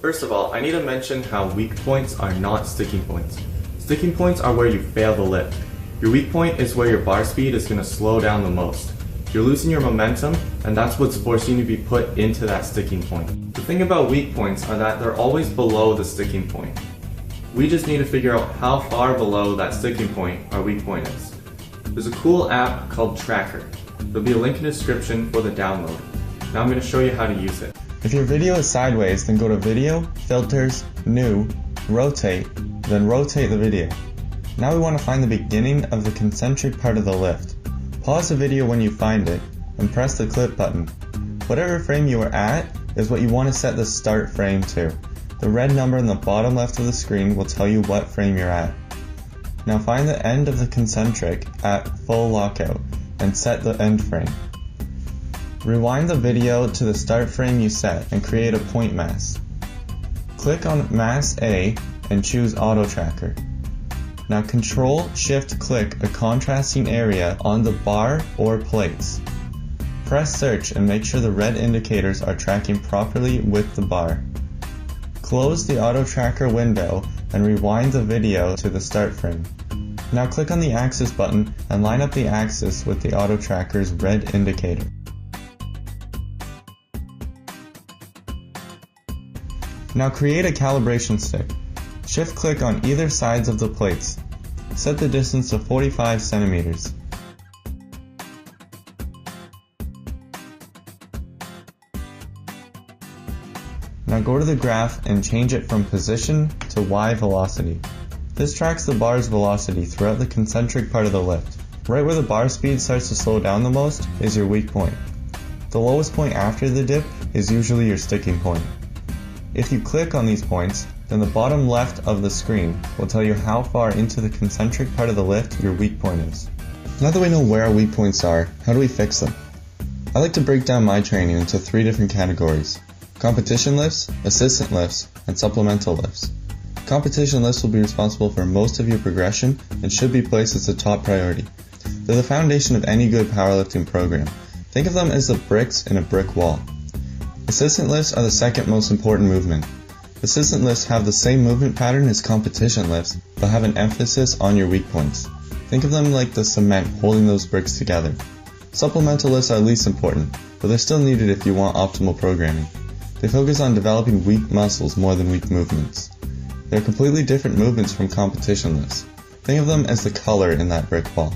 First of all, I need to mention how weak points are not sticking points. Sticking points are where you fail the lift. Your weak point is where your bar speed is going to slow down the most. You're losing your momentum, and that's what's forcing you to be put into that sticking point. The thing about weak points are that they're always below the sticking point. We just need to figure out how far below that sticking point our weak point is. There's a cool app called Tracker. There'll be a link in the description for the download. Now I'm going to show you how to use it. If your video is sideways, then go to Video, Filters, New, Rotate, then rotate the video. Now we want to find the beginning of the concentric part of the lift. Pause the video when you find it, and press the clip button. Whatever frame you are at is what you want to set the start frame to. The red number in the bottom left of the screen will tell you what frame you're at. Now find the end of the concentric at full lockout, and set the end frame. Rewind the video to the start frame you set and create a point mask. Click on Mask A and choose Auto Tracker. Now Control-Shift-Click a contrasting area on the bar or plates. Press Search and make sure the red indicators are tracking properly with the bar. Close the Auto Tracker window and rewind the video to the start frame. Now click on the Axis button and line up the axis with the Auto Tracker's red indicator. Now create a calibration stick. Shift-click on either sides of the plates. Set the distance to 45 centimeters. Now go to the graph and change it from position to Y velocity. This tracks the bar's velocity throughout the concentric part of the lift. Right where the bar speed starts to slow down the most is your weak point. The lowest point after the dip is usually your sticking point. If you click on these points, then the bottom left of the screen will tell you how far into the concentric part of the lift your weak point is. Now that we know where our weak points are, how do we fix them? I like to break down my training into 3 different categories: competition lifts, assistant lifts, and supplemental lifts. Competition lifts will be responsible for most of your progression and should be placed as a top priority. They're the foundation of any good powerlifting program. Think of them as the bricks in a brick wall. Assistant lifts are the second most important movement. Assistant lifts have the same movement pattern as competition lifts, but have an emphasis on your weak points. Think of them like the cement holding those bricks together. Supplemental lifts are least important, but they're still needed if you want optimal programming. They focus on developing weak muscles more than weak movements. They're completely different movements from competition lifts. Think of them as the color in that brick wall.